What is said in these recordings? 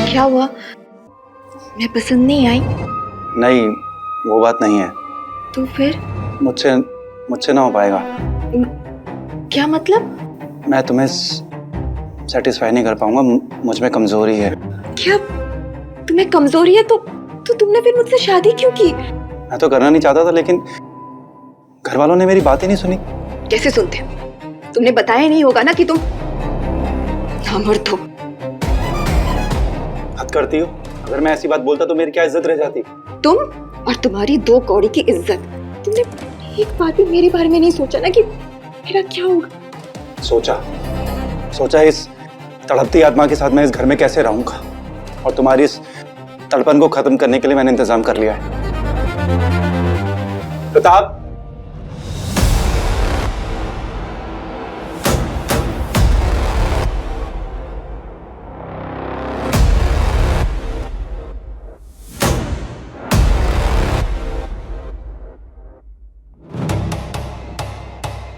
क्या हुआ? मैं पसंद नहीं आई? नहीं, वो बात नहीं है। तो फिर? मुझसे ना हो पाएगा। क्या मतलब? मैं तुम्हें सेटिस्फाई नहीं कर पाऊंगा, मुझ में कमजोरी है। क्या तुम्हें कमजोरी है? तो तुमने फिर मुझसे शादी क्यों की? मैं तो करना नहीं चाहता था, लेकिन घर वालों ने मेरी बात ही नहीं सुनी। कैसे सुनते? तुमने बताया नहीं होगा ना कि तुम नामर्द हो। हद करती हो। अगर मैं ऐसी बात बोलता तो मेरी क्या इज्जत रह जाती? तुम और तुम्हारी 2 कौड़ी की इज्जत। तुमने एक बार भी मेरे बारे में नहीं सोचा ना कि मेरा क्या होगा? सोचा इस तड़पती आत्मा के साथ मैं इस घर में कैसे रहूंगा, और तुम्हारी इस तड़पन को खत्म करने के लिए मैंने इंतजाम कर लिया है। प्रताप,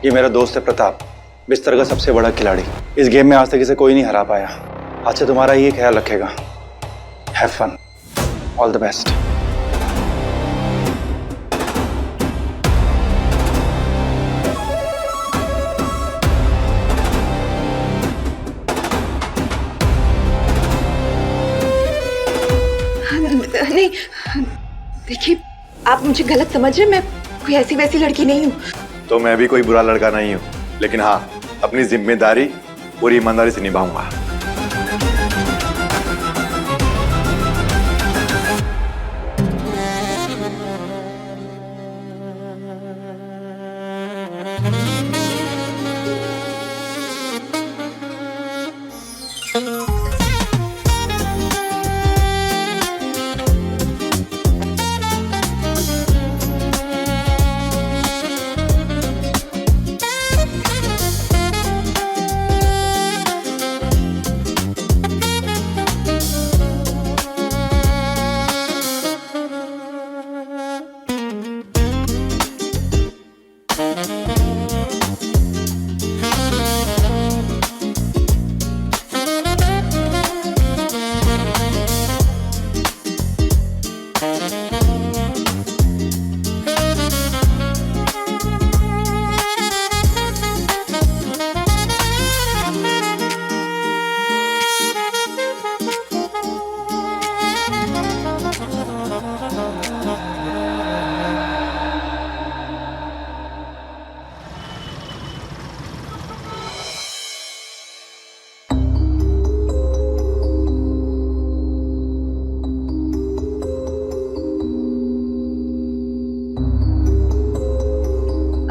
ये मेरा दोस्त है प्रताप, बिस्तर का सबसे बड़ा खिलाड़ी। इस गेम में आज तक इसे कोई नहीं हरा पाया। आज से तुम्हारा ये ख्याल रखेगा। Have fun, all the best. नहीं, देखिए, आप मुझे गलत समझ रहे हैं। मैं कोई ऐसी वैसी लड़की नहीं हूँ। तो मैं भी कोई बुरा लड़का नहीं हूँ, लेकिन हाँ, अपनी जिम्मेदारी पूरी ईमानदारी से निभाऊंगा।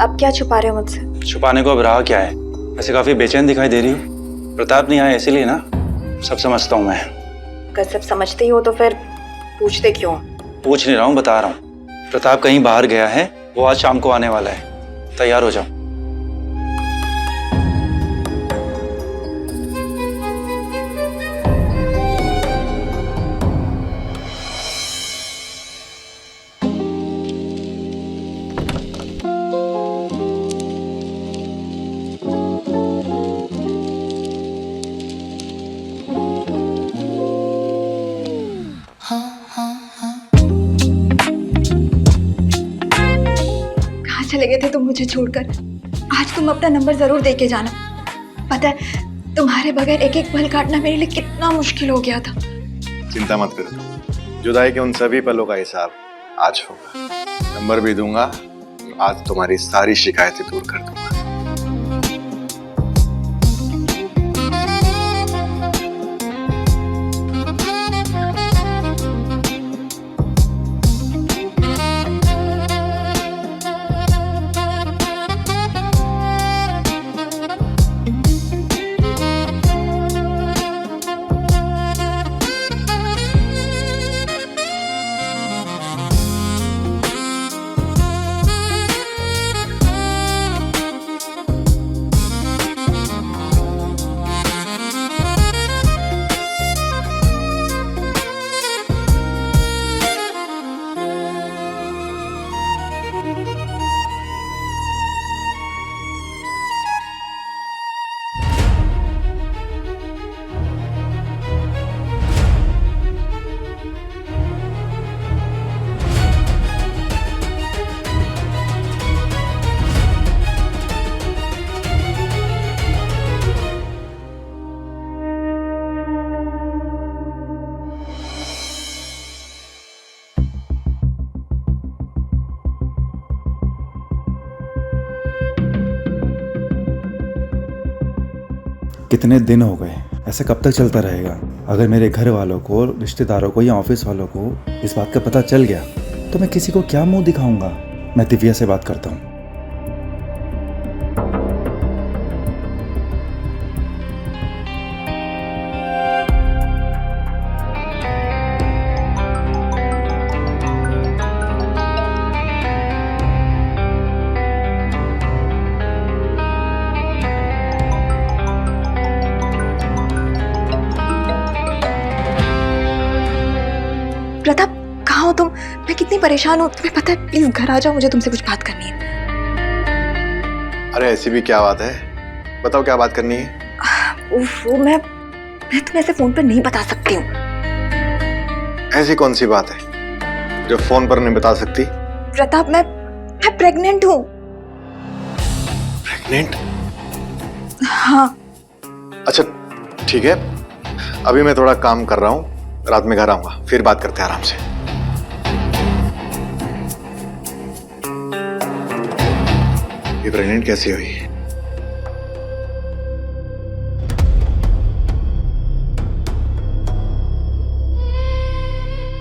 अब क्या छुपा रहे हो मुझसे? छुपाने को अब रहा क्या है? वैसे काफी बेचैन दिखाई दे रही हो। प्रताप नहीं आया इसीलिए ना? सब समझता हूँ मैं। अगर सब समझते ही हो तो फिर पूछते क्यों? पूछ नहीं रहा हूँ, बता रहा हूँ। प्रताप कहीं बाहर गया है, वो आज शाम को आने वाला है। तैयार हो जाओ। चले गए थे तुम मुझे छोड़कर। आज तुम अपना नंबर जरूर दे के जाना। पता है, तुम्हारे बगैर एक एक पल काटना मेरे लिए कितना मुश्किल हो गया था। चिंता मत करो, जुदाई के उन सभी पलों का हिसाब आज होगा। नंबर भी दूंगा, आज तुम्हारी सारी शिकायतें दूर कर दूंगा। कितने दिन हो गए, ऐसा कब तक चलता रहेगा? अगर मेरे घर वालों को, रिश्तेदारों को या ऑफिस वालों को इस बात का पता चल गया तो मैं किसी को क्या मुंह दिखाऊंगा? मैं दिव्या से बात करता हूँ। प्रताप, कहाँ हो तुम? मैं कितनी परेशान हूँ, तुम्हें पता है? प्लीज घर आ जाओ, मुझे तुमसे कुछ बात करनी है। अरे ऐसी भी क्या बात है, बताओ क्या बात करनी है। वो मैं तुम्हें ऐसे फोन पर नहीं बता सकती हूँ। ऐसी कौन सी बात है जो फोन पर नहीं बता सकती? प्रताप, मैं प्रेग्नेंट हूँ। प्रेग्नेंट? हाँ। अच्छा ठीक है, अभी मैं थोड़ा काम कर रहा हूँ, रात में घर आऊंगा, फिर बात करते हैं आराम से। ये प्रेग्नेंट कैसे हुई?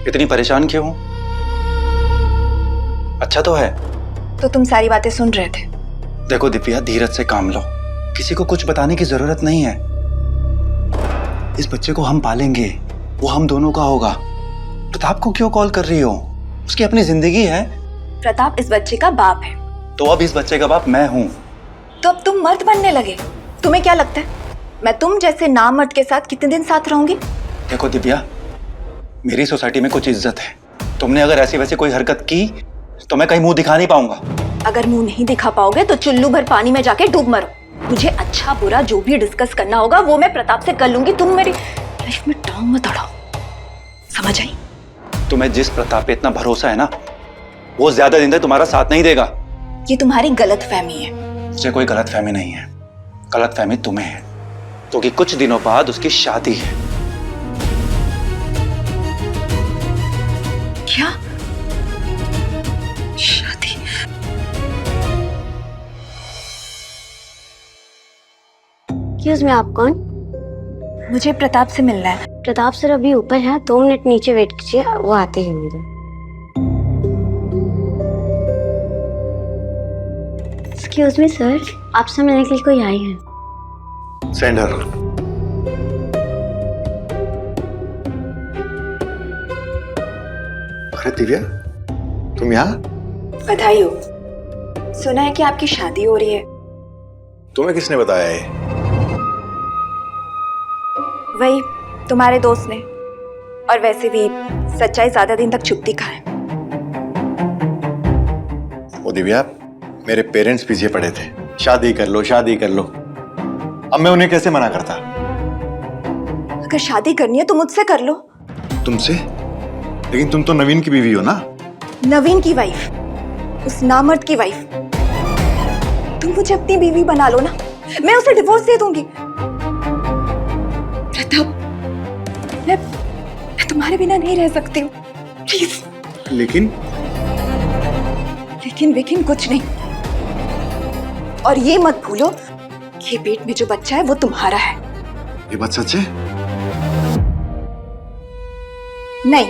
इतनी परेशान क्यों हो? अच्छा तो है। तो तुम सारी बातें सुन रहे थे? देखो दिव्या, धीरज से काम लो, किसी को कुछ बताने की जरूरत नहीं है। इस बच्चे को हम पालेंगे, वो हम दोनों का होगा। प्रताप को क्यों कॉल कर रही हो? उसकी अपनी जिंदगी है। प्रताप इस बच्चे का बाप है। तो अब इस बच्चे का बाप मैं हूँ। तो अब तुम मर्द बनने लगे? तुम्हें क्या लगता है मैं तुम जैसे नामर्द के साथ कितने दिन साथ रहूंगी? देखो दिव्या, मेरी सोसाइटी में कुछ इज्जत है। तुमने अगर ऐसी वैसी कोई हरकत की तो मैं कहीं मुंह दिखा नहीं पाऊंगा। अगर मुंह नहीं दिखा पाओगे तो चुल्लू भर पानी में जाके डूब मरो। मुझे अच्छा बुरा जो भी डिस्कस करना होगा वो मैं प्रताप से कर लूंगी। तुम मेरी लाइफ में टांग मत अड़ाओ, समझ आई? तुम्हें जिस प्रताप पे इतना भरोसा है ना, वो ज्यादा दिन तक तुम्हारा साथ नहीं देगा। ये तुम्हारी गलतफहमी है। मुझे कोई गलतफहमी नहीं है, गलतफहमी तुम्हें है, क्योंकि कुछ दिनों बाद उसकी शादी है। क्या शादी? एक्सक्यूज मी, आप कौन? मुझे प्रताप से मिलना है। प्रताप सर अभी ऊपर है, 2 मिनट नीचे वेट कीजिए, वो आते ही होंगे। एक्सक्यूज मी सर, आपसे मिलने के लिए कोई आई है। Send her. अरे दिव्या, तुम यहाँ? बधाई हो। सुना है कि आपकी शादी हो रही है। तुम्हें किसने बताया ये? वही तुम्हारे दोस्त ने। और वैसे भी सच्चाई ज्यादा दिन तक छुपती कहाँ है। वो दिव्या, मेरे पेरेंट्स पीछे पड़े थे, शादी कर लो शादी कर लो। अब मैं उन्हें कैसे मना करता? अगर शादी करनी है तो मुझसे कर लो। तुमसे? लेकिन तुम तो नवीन की बीवी हो ना। नवीन की वाइफ, उस नामर्द की वाइफ। तुम मुझे अपनी बीवी बना लो ना, मैं उसे डिवोर्स दे दूंगी। प्रताप, मैं तुम्हारे बिना नहीं रह सकती हूँ, प्लीज। लेकिन लेकिन कुछ नहीं। और ये मत भूलो कि पेट में जो बच्चा है वो तुम्हारा है। ये बात सच है? नहीं,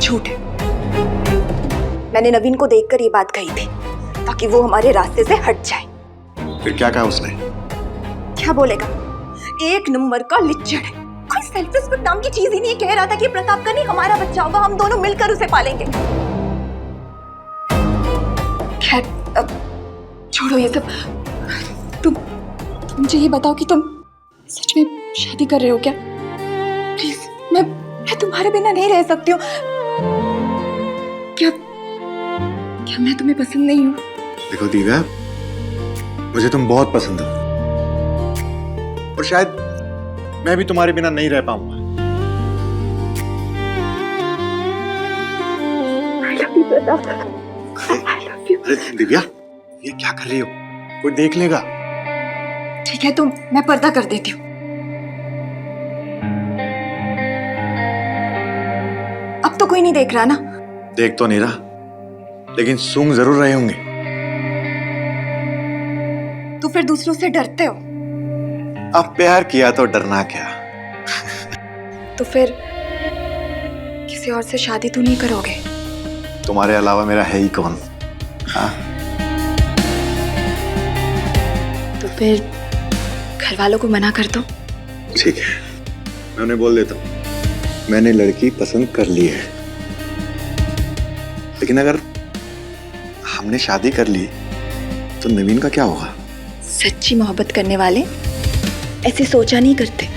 झूठ है। मैंने नवीन को देखकर ये बात कही थी ताकि वो हमारे रास्ते से हट जाए। फिर क्या कहा उसने? क्या बोलेगा, एक नंबर का लिच्चड़ है। कोई सेल्फ रिस्पेक्ट नाम की चीज ही नहीं। कह रहा था कि प्रताप का नहीं हमारा बच्चा होगा, हम दोनों मिलकर उसे पालेंगे। खैर अब छोड़ो ये सब। तुम मुझे ये बताओ कि तुम सच में शादी कर रहे हो क्या? प्लीज, मैं तुम्हारे बिना नहीं रह सकती हूँ। क्या मैं तुम्हें पसंद नहीं हूँ? देखो दिव्या, मुझे तुम बहुत पसंद हो और शायद मैं भी तुम्हारे बिना नहीं रह पाऊंगा। अरे दिव्या, ये क्या कर रही हो? कोई देख लेगा। ठीक है, तुम, मैं पर्दा कर देती हूँ। अब तो कोई नहीं देख रहा ना? देख तो नहीं रहा, लेकिन सूंघ जरूर रहे होंगे। तो फिर दूसरों से डरते हो? अब प्यार किया तो डरना क्या। तो फिर किसी और से शादी तो नहीं करोगे? तुम्हारे अलावा मेरा है ही कौन। हाँ, तो फिर घर वालों को मना कर दो। ठीक है, मैं उन्हें बोल देता हूँ मैंने लड़की पसंद कर ली है। लेकिन अगर हमने शादी कर ली तो नवीन का क्या होगा? सच्ची मोहब्बत करने वाले ऐसे सोचा नहीं करते।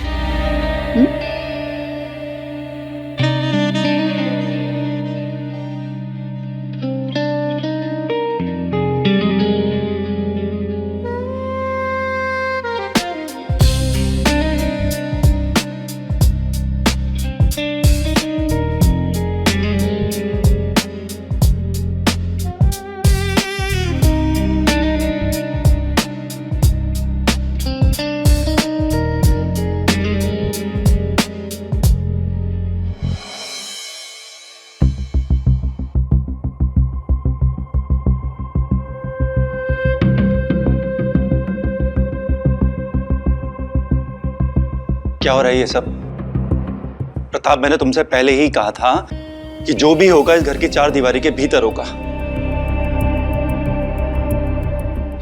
क्या हो रहा है ये सब? प्रताप, मैंने तुमसे पहले ही कहा था कि जो भी होगा इस घर की चार दीवारी के भीतर होगा।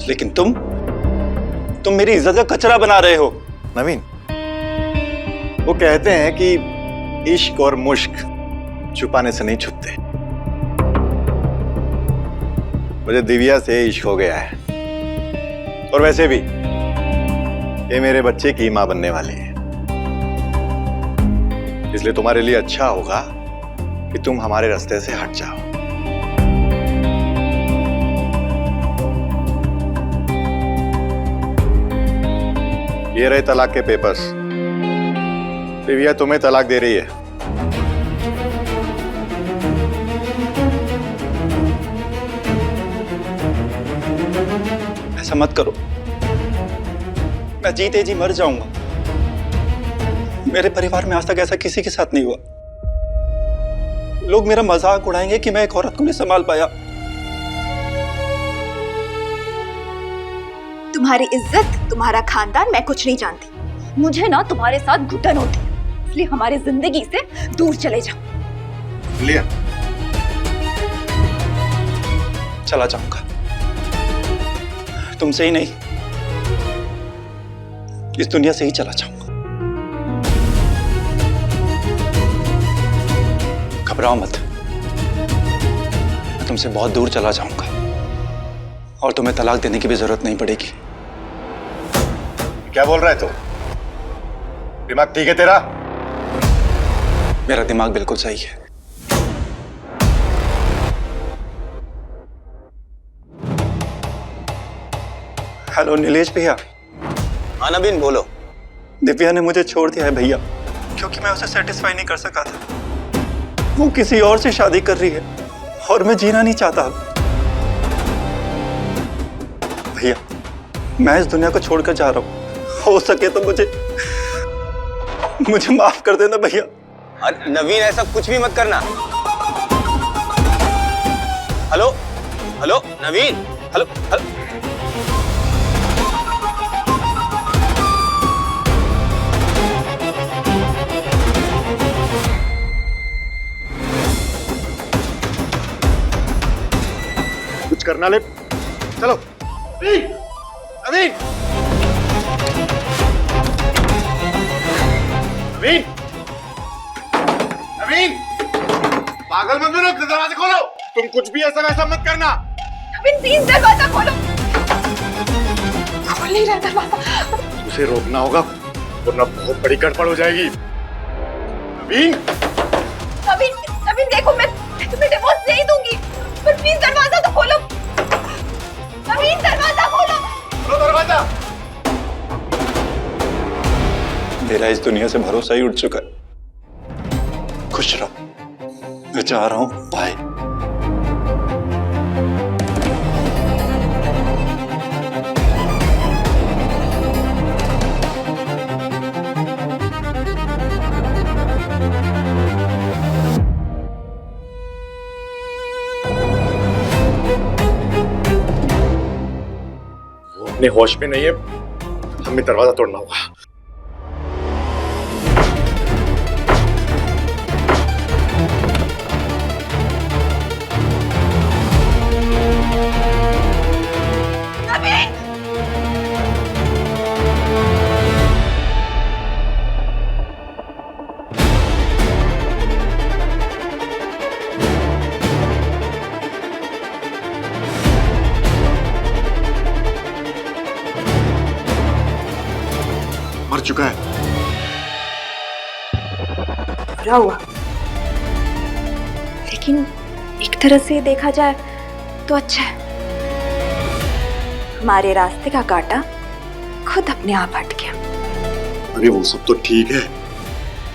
लेकिन तुम मेरी इज्जत का कचरा बना रहे हो। नवीन, वो कहते हैं कि इश्क और मुश्क छुपाने से नहीं छुपते। मुझे दिव्या से इश्क हो गया है, और वैसे भी ये मेरे बच्चे की मां बनने वाली है। इसलिए तुम्हारे लिए अच्छा होगा कि तुम हमारे रास्ते से हट जाओ। ये रहे तलाक के पेपर्स। दिव्या तुम्हें तलाक दे रही है। ऐसा मत करो, मैं जीते जी मर जाऊंगा। मेरे परिवार में आज तक ऐसा किसी के साथ नहीं हुआ। लोग मेरा मजाक उड़ाएंगे कि मैं एक औरत को नहीं संभाल पाया। तुम्हारी इज्जत, तुम्हारा खानदान मैं कुछ नहीं जानती। मुझे ना तुम्हारे साथ घुटन होती है, इसलिए हमारी जिंदगी से दूर चले जाओ। लिया, चला जाऊंगा, तुमसे ही नहीं, इस दुनिया से ही चला जाऊंगा। घबराओ मत, मैं तुमसे बहुत दूर चला जाऊंगा और तुम्हें तलाक देने की भी जरूरत नहीं पड़ेगी। क्या बोल रहा है तू? दिमाग ठीक है तेरा? मेरा दिमाग बिल्कुल सही है। हेलो नीलेश भैया। हाँ नवीन, बोलो। दिव्या ने मुझे छोड़ दिया है भैया, क्योंकि मैं उसे सेटिस्फाई नहीं कर सका था। वो किसी और से शादी कर रही है और मैं जीना नहीं चाहता। भैया, मैं इस दुनिया को छोड़कर जा रहा हूँ। हो सके तो मुझे माफ कर देना भैया। अरे नवीन, ऐसा कुछ भी मत करना। हेलो हेलो नवीन, हेलो हेलो। कुछ करना ले, चलो। नवीन, नवीन, नवीन, नवीन, पागल मत बनो, दरवाजा खोलो। तुम कुछ भी ऐसा वैसा मत करना। नवीन प्लीज दरवाजा खोलो। खोल नहीं रहा दरवाजा। उसे रोकना होगा, वरना बहुत बड़ी गड़बड़ हो जाएगी। नवीन, नवीन, नवीन देखो, मैं तुम्हें डिवोर्स नहीं दूंगी, पर प्लीज दरवाजा तो खोलो। नवीन दरवाजा खोलो। खोलो दरवाजा। मेरा इस दुनिया से भरोसा ही उठ चुका है। खुश रहो, मैं जा रहा हूँ, बाय। वो अपने होश में नहीं है, हमें दरवाजा तोड़ना होगा। चुका है। बुरा हुआ, लेकिन एक तरह से देखा जाए तो अच्छा है। हमारे रास्ते का कांटा खुद अपने आप हट गया। अरे वो सब तो ठीक है,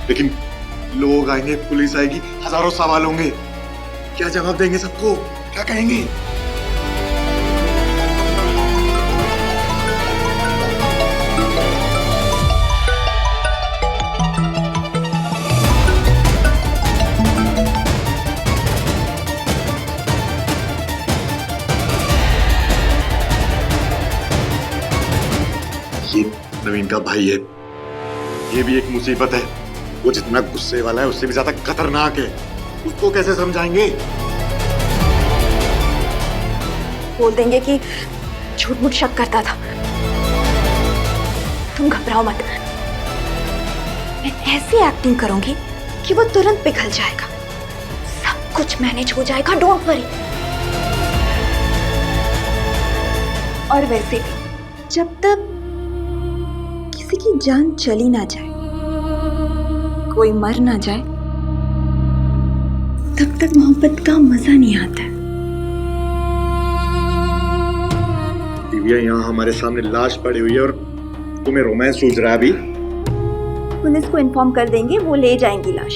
लेकिन लोग आएंगे, पुलिस आएगी, हजारों सवाल होंगे। क्या जवाब देंगे सबको? क्या कहेंगे? ये नवीन का भाई है, ये भी एक मुसीबत है। वो जितना गुस्से वाला है उससे भी ज्यादा खतरनाक है। उसको कैसे समझाएंगे? बोल देंगे कि झूठ मूठ शक करता था। तुम घबराओ मत, मैं ऐसी एक्टिंग करूंगी कि वो तुरंत पिघल जाएगा। सब कुछ मैनेज हो जाएगा, डोंट वरी। और वैसे भी जब तक किसी की जान चली ना जाए, कोई मर ना जाए, तब तक मोहब्बत का मजा नहीं आता है। दिव्या यहाँ हमारे सामने लाश पड़ी हुई है और तुम्हें रोमांस सूझ रहा है अभी? पुलिस को इन्फॉर्म कर देंगे, वो ले जाएंगी लाश।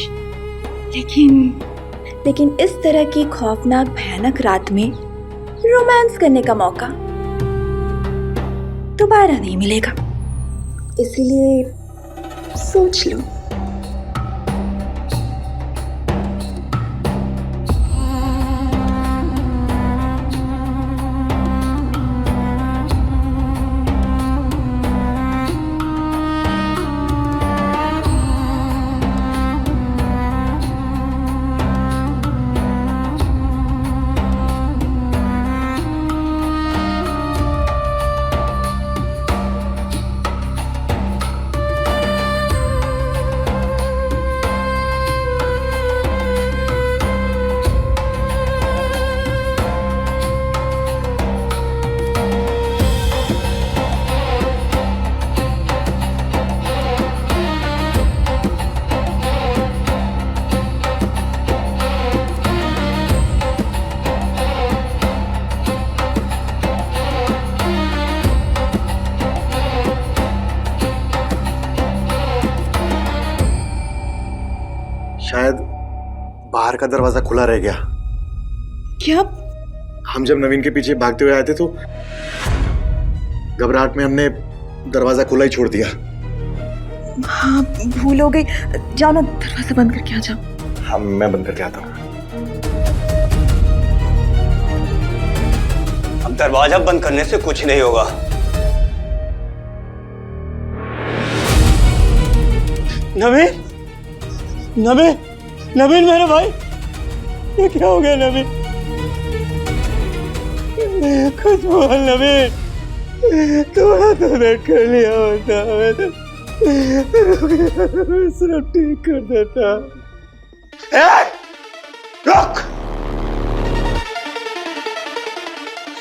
लेकिन इस तरह की खौफनाक भयानक रात में रोमांस करने का मौका दोबारा नहीं मिलेगा, इसीलिए सोच लो। शायद बाहर का दरवाजा खुला रह गया। क्या? हम जब नवीन के पीछे भागते हुए आए थे तो घबराहट में हमने दरवाजा खुला ही छोड़ दिया। हाँ, भूल हो गई। जाओ ना, दरवाजा बंद करके आ जाओ। हाँ, मैं बंद करके आता हूँ। अब दरवाजा बंद करने से कुछ नहीं होगा। नवीन, नवीन, नवीन मेरे भाई, ये क्या हो गया नवीन? कुछ बोल नवीन, थोड़ा तो वेट कर लिया होता, मैं तो सिर्फ ठीक कर देता। रुक!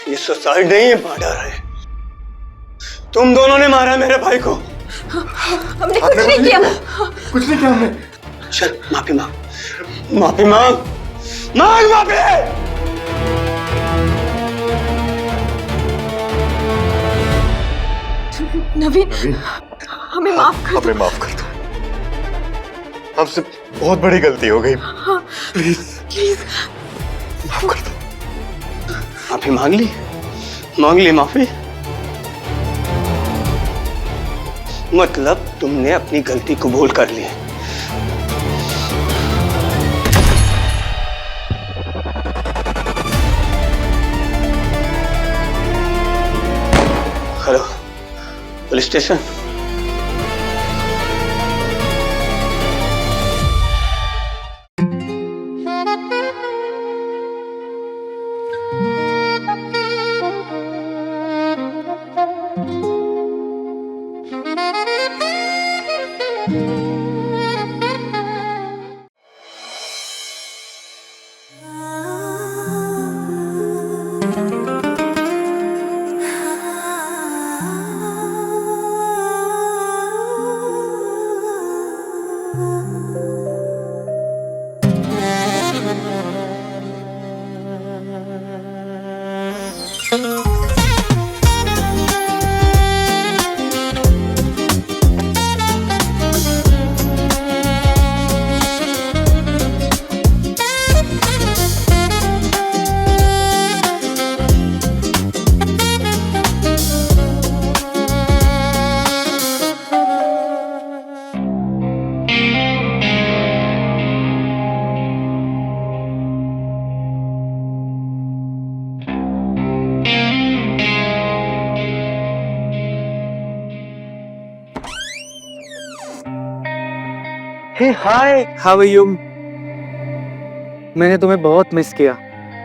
ये सुसाइड नहीं है, मर्डर है। तुम दोनों ने मारा मेरे भाई को। हमने कुछ नहीं किया। कुछ नहीं किया हमने। चल माफी मांग, माफी मांग, मांग माफी। नवीन, हमें माफ कर दो। हमें माफ कर दो, हमसे बहुत बड़ी गलती हो गई। प्लीज प्लीज माफ कर दो। माफी मांग ली माफी। मतलब तुमने अपनी गलती कबूल कर ली। Hello, police station. Hey hi, how are you? मैंने तुम्हें बहुत मिस किया।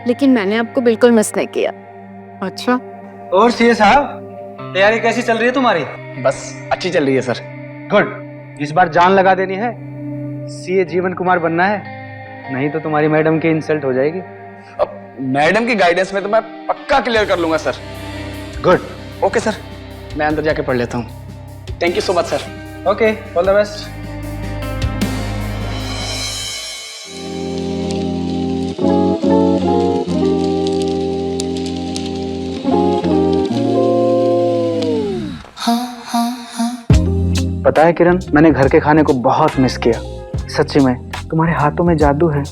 लेकिन मैंने आपको बिल्कुल मिस नहीं किया। अच्छा। और सीए साहब, तैयारी कैसी चल रही है तुम्हारी? बस अच्छी चल रही है सर। गुड। इस बार जान लगा देनी है, सीए जीवन कुमार बनना है, नहीं तो तुम्हारी मैडम की इंसल्ट हो जाएगी। अब मैडम की गाइडेंस में तो मैं पक्का क्लियर कर लूंगा सर। गुड। ओके सर, मैं अंदर जाके पढ़ लेता हूँ। Thank you so much sir. Okay, all the best. पता है किरण, मैंने घर के खाने को बहुत मिस किया। सच्ची में तुम्हारे हाथों में जादू है।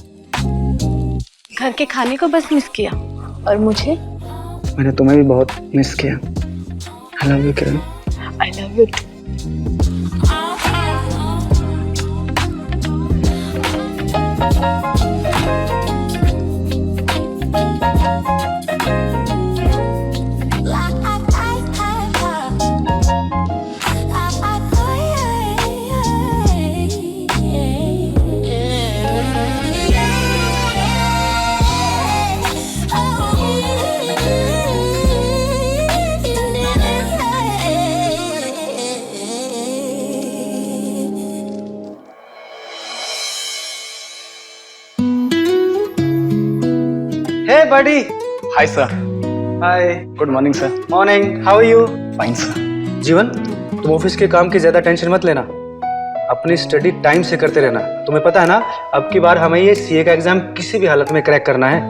घर के खाने को बस मिस किया, और मुझे? मैंने तुम्हें भी बहुत मिस किया। I love you Kiran. I love you. Hey buddy. Hi sir. Hi. Good morning sir. Morning, how are you? Fine sir. Jeevan, तुम ऑफिस के काम की ज्यादा टेंशन मत लेना, अपनी स्टडी टाइम से करते रहना। तुम्हें पता है ना, अब की बार हमें ये सीए का एग्जाम किसी भी हालत में क्रैक करना है,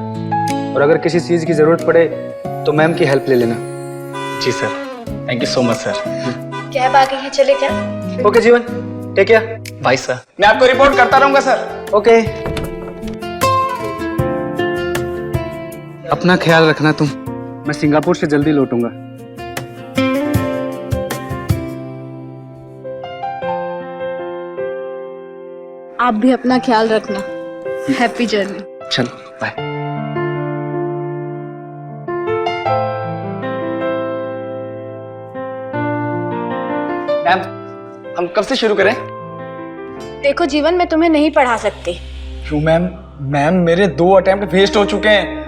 और अगर किसी चीज की जरूरत पड़े तो मैम की हेल्प ले लेना। जी sir, thank you so much sir. Cab आ गई है, चले क्या? ओके जीवन, टेक केयर। बाय सर, मैं आपको रिपोर्ट करता रहूंगा सर। ओके। अपना ख्याल रखना तुम, मैं सिंगापुर से जल्दी लौटूंगा। आप भी अपना ख्याल रखना। Happy journey. चलो बाय। मैम, हम कब से शुरू करें? देखो जीवन, मैं तुम्हें नहीं पढ़ा सकती। क्यों मैम? मैम, मेरे 2 अटेम्प्ट वेस्ट हो चुके हैं,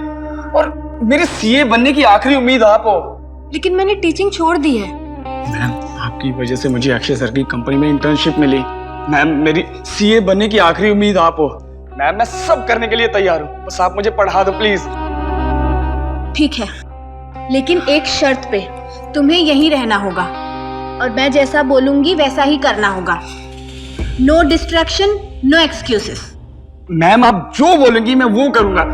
और मेरे सीए बनने की आखिरी उम्मीद आप हो। लेकिन मैंने टीचिंग छोड़ दी है। मैम, आपकी वजह से मुझे अक्षय सर की कंपनी में इंटर्नशिप मिली। मैम, मेरी सीए बनने की आखिरी उम्मीद आप हो। मैम, मैं सब करने के लिए तैयार हूँ, बस आप मुझे पढ़ा दो प्लीज। ठीक है, लेकिन एक शर्त पे, तुम्हें यहीं रहना होगा, और मैं जैसा बोलूंगी वैसा ही करना होगा। No distraction, no excuses. Ma'am, आप जो बोलेंगी मैं वो करूंगा।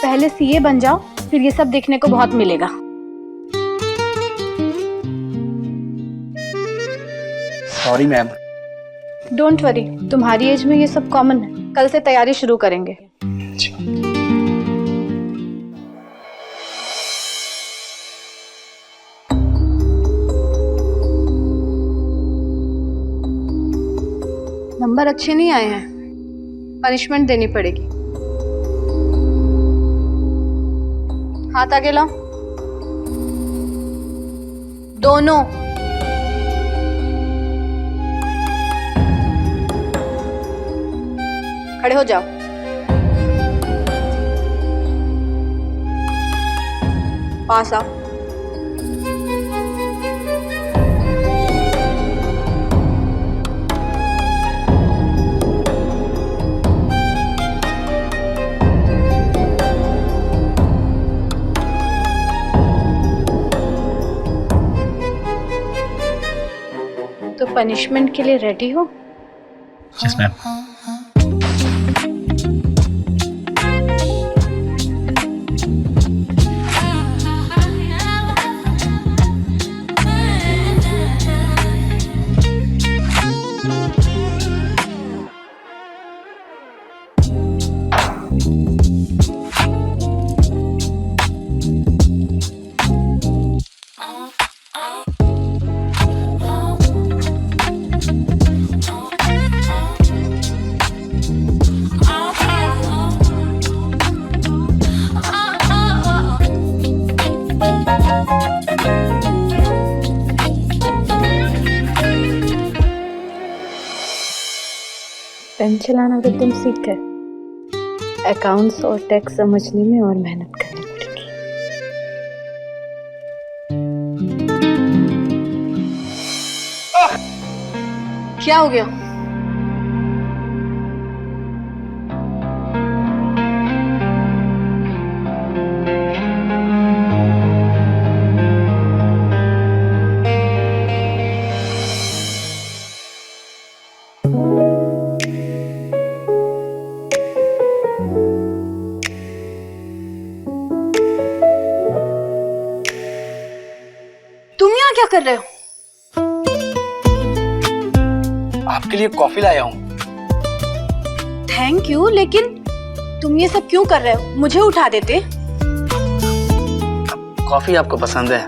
पहले सीए बन जाओ, फिर ये सब देखने को बहुत मिलेगा। Sorry ma'am. डोंट वरी, तुम्हारी एज में ये सब कॉमन है। कल से तैयारी शुरू करेंगे। नंबर अच्छे नहीं आए हैं, पनिशमेंट देनी पड़ेगी। हाथ आगे लाओ, दोनों। खड़े हो जाओ। पास आओ। तो पनिशमेंट के लिए रेडी हो? Yes ma'am. पेन चलाना तो तुम सीख गए, अकाउंट्स और टैक्स समझने में और मेहनत करनी पड़ेगी। क्या हो गया? तुम यहाँ क्या कर रहे हो? आपके लिए कॉफी लाया हूँ। थैंक यू, लेकिन तुम ये सब क्यों कर रहे हो? मुझे उठा देते। कॉफी आपको पसंद है,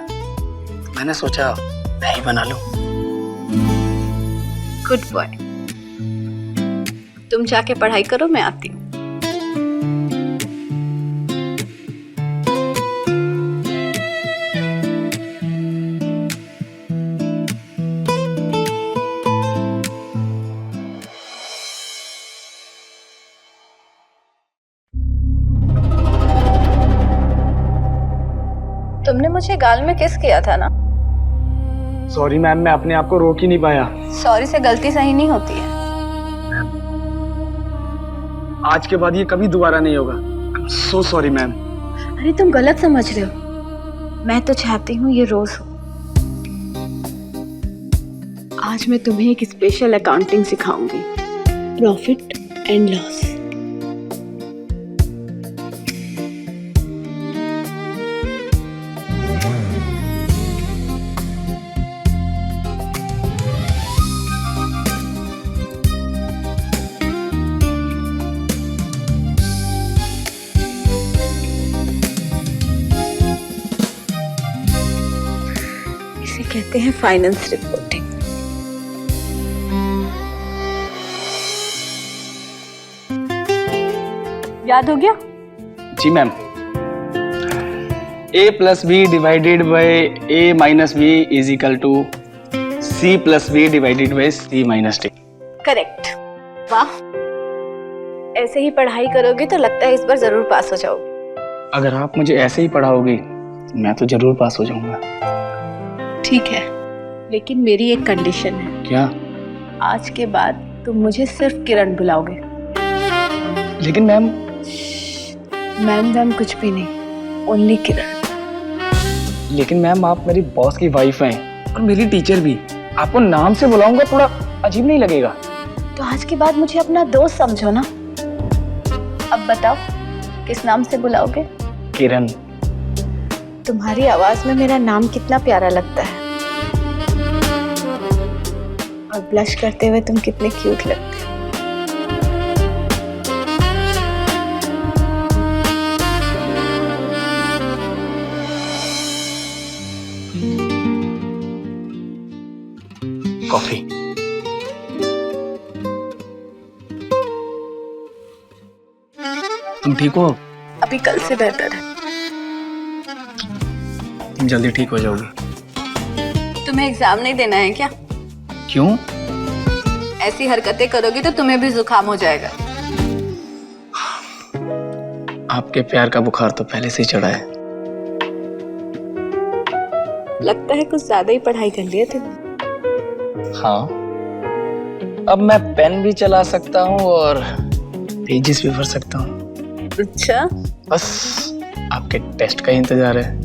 मैंने सोचा मैं ही बना लूं। Good boy. तुम जाके पढ़ाई करो, मैं आती हूँ। तुमने मुझे गाल में किस किया था ना? सॉरी मैम, मैं अपने आप को रोक ही नहीं पाया। सॉरी से गलती सही नहीं होती है। आज के बाद ये कभी दोबारा नहीं होगा। So sorry ma'am. अरे तुम गलत समझ रहे हो। मैं तो चाहती हूँ ये रोज हो। आज मैं तुम्हें एक स्पेशल अकाउंटिंग सिखाऊंगी, प्रॉफिट एंड लॉस। इसे कहते हैं फाइनेंस रिपोर्टिंग। याद हो गया? जी ma'am. a plus B divided by a minus B is equal to c plus B divided by c minus D. Correct. वाह, ऐसे ही पढ़ाई करोगे तो लगता है इस बार जरूर पास हो जाओगे। अगर आप मुझे ऐसे ही पढ़ाओगे मैं तो जरूर पास हो जाऊंगा। ठीक है, लेकिन मेरी एक कंडीशन है। क्या? आज के बाद तुम मुझे सिर्फ किरण बुलाओगे। लेकिन मैम। मैम कुछ भी नहीं, ओनली किरण। लेकिन मैम आप मेरी बॉस की वाइफ हैं और मेरी टीचर भी। आपको नाम से बुलाऊंगा, थोड़ा अजीब नहीं लगेगा? तो आज के बाद मुझे अपना दोस्त समझो ना। अब बताओ किस नाम से बुलाओगे? किरण। तुम्हारी आवाज में मेरा नाम कितना प्यारा लगता है, और ब्लश करते हुए तुम कितने क्यूट लगते हो। कॉफी। तुम ठीक हो? अभी कल से बेहतर है। तुम जल्दी ठीक हो जाओगी। तुम्हें एग्जाम नहीं देना है क्या? क्यों? ऐसी हरकतें करोगी तो तुम्हें भी जुकाम हो जाएगा। आपके प्यार का बुखार तो पहले से ही चढ़ा है। लगता है कुछ ज्यादा ही पढ़ाई कर लिया तुमने। हाँ, अब मैं पेन भी चला सकता हूँ और पेजेस भी भर सकता हूँ। अच्छा, बस आपके टेस्ट का इंतजार है।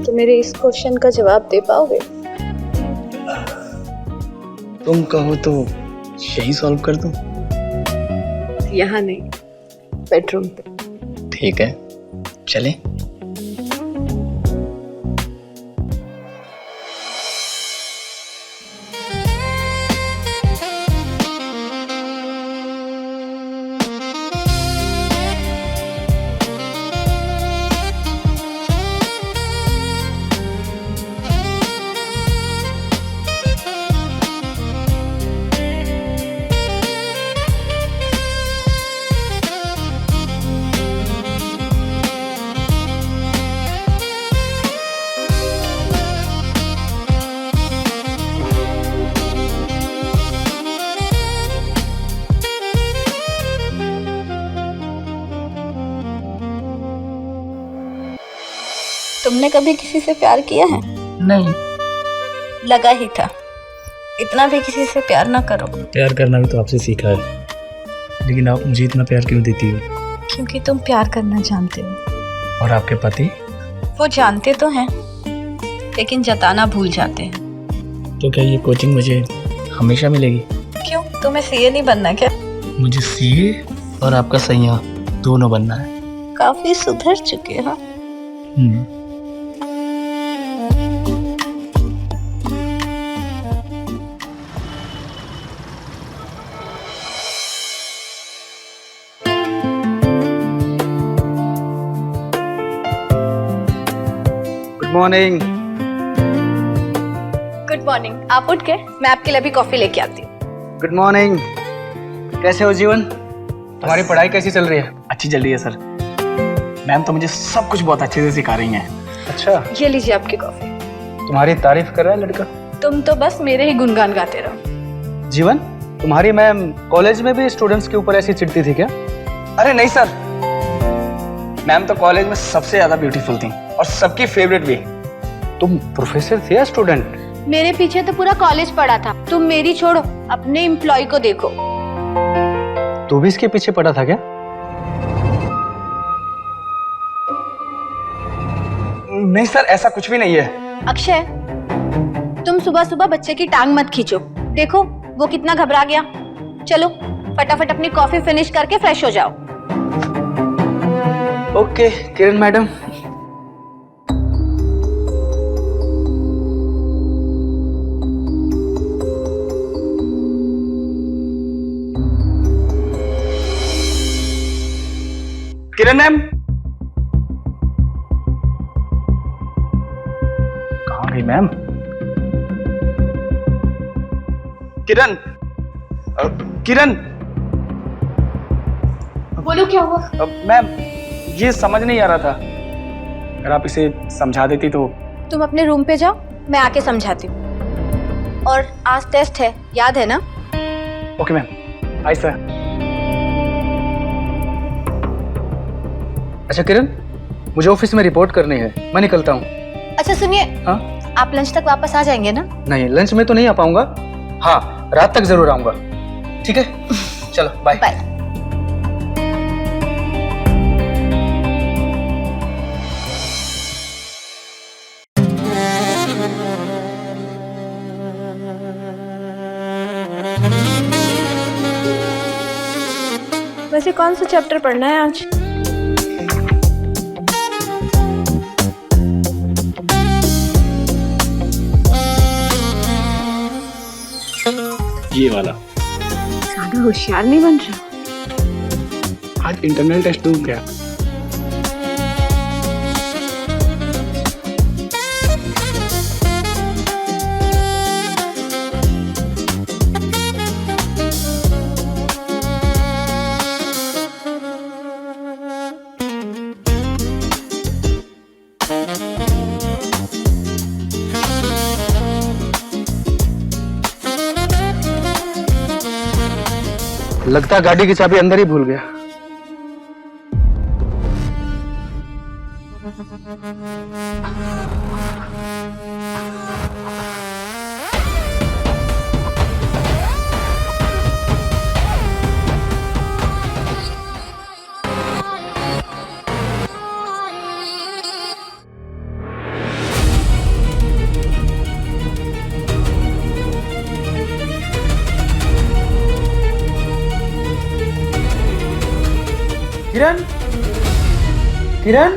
तो मेरे इस क्वेश्चन का जवाब दे पाओगे? तुम कहो तो यही सॉल्व कर दूं। यहाँ नहीं, बेडरूम पे। ठीक है, चलें? तुमने कभी किसी से प्यार किया है? नहीं। लगा ही था, इतना भी किसी से प्यार ना करो। प्यार करना भी तो आपसे सीखा है, लेकिन आप मुझे इतना प्यार क्यों देती हो? क्योंकि तुम प्यार करना जानते हो। और आपके पति? वो जानते तो हैं, लेकिन जताना भूल जाते हैं। तो क्या ये कोचिंग मुझे हमेशा मिलेगी? क्यों, तुम्हें सीए नहीं बनना क्या? मुझे सीए और आपका सैया दोनों बनना है। काफी सुधर चुके हो। Good morning. Good morning. आप उठ गए? मैं आपके लिए भी कॉफी लेके आती हूँ। Good morning. कैसे हो जीवन? तुम्हारी पढ़ाई कैसी चल रही है? अच्छी चल रही है सर। मैम तो मुझे सब कुछ बहुत अच्छे से सिखा रही हैं। अच्छा, ये लीजिए आपकी कॉफी। तुम्हारी तारीफ कर रहा है लड़का। तुम तो बस मेरे ही गुणगान गाते रहो। जीवन, तुम्हारी मैम कॉलेज में भी स्टूडेंट्स के ऊपर ऐसी चिढ़ती थी क्या? अरे नहीं सर, मैम तो कॉलेज में सबसे ज्यादा ब्यूटीफुल थी और सबकी फेवरेट भी। तुम प्रोफेसर थे या स्टूडेंट? मेरे पीछे तो पूरा कॉलेज पड़ा था। तुम मेरी छोड़ो, अपने एम्प्लॉय को देखो। तू भी इसके पीछे पड़ा था क्या? नहीं सर, ऐसा कुछ भी नहीं है। अक्षय, तुम सुबह सुबह बच्चे की टांग मत खींचो। देखो वो कितना घबरा गया। चलो फटाफट अपनी कॉफी फिनिश करके फ्रेश हो जाओ। ओके किरण मैडम। किरण मैम कहाँ गई मैम? किरण, किरण। बोलो क्या हुआ? मैम ये समझ नहीं आ रहा था, अगर आप इसे समझा देती तो। तुम अपने रूम पे जाओ, मैं आके समझाती हूँ। और आज टेस्ट है, याद है ना? Okay ma'am. Aye sir. अच्छा किरण, मुझे ऑफिस में रिपोर्ट करनी है, मैं निकलता हूँ। अच्छा सुनिए, हाँ? आप लंच तक वापस आ जाएंगे ना? नहीं, लंच में तो नहीं आ पाऊंगा। हाँ, रात तक जरूर आऊंगा। ठीक है, चलो बाय। बाय। वैसे कौन सा चैप्टर पढ़ना है आज? ये वाला। ज्यादा होशियार नहीं बन रहा। आज इंटरनल टेस्ट दूं क्या? लगता है गाड़ी की चाबी अंदर ही भूल गया। किरण, किरण,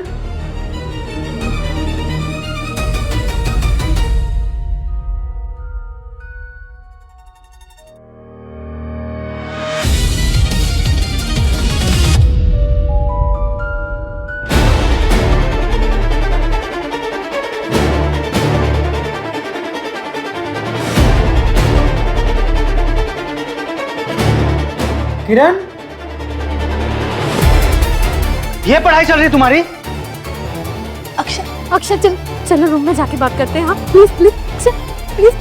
किरण, ये पढ़ाई चल रही तुम्हारी? अक्षय, अक्षय चल, चलो रूम में जाके बात करते हैं। हाँ प्लीज प्लीज अक्षय प्लीज।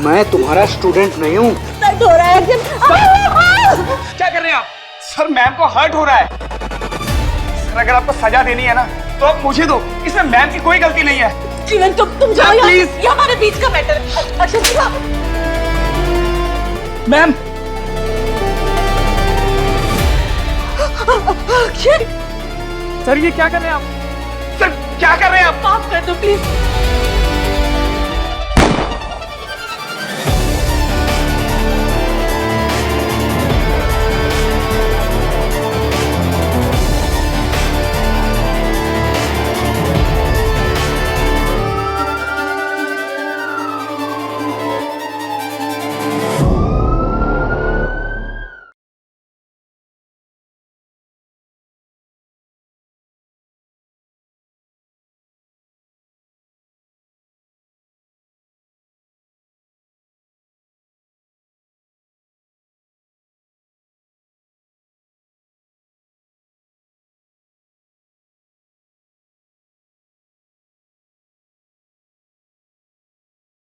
मैं तुम्हारा स्टूडेंट नहीं हूँ। दर्द हो रहा है अक्षय। क्या कर रहे हैं आप? सर मैम को हर्ट हो रहा है। सर अगर आपको सजा देनी है ना तो आप मुझे दो, इसमें मैम की कोई गलती नहीं है। जीवन तुम जाओ मैम, यार, please। ये हमारे बीच का मैटर है। अक्षय सिन्हा, मैम अक्षय, सर ये क्या कर रहे हैं आप? सर क्या कर रहे हैं आप? माफ कर दो प्लीज।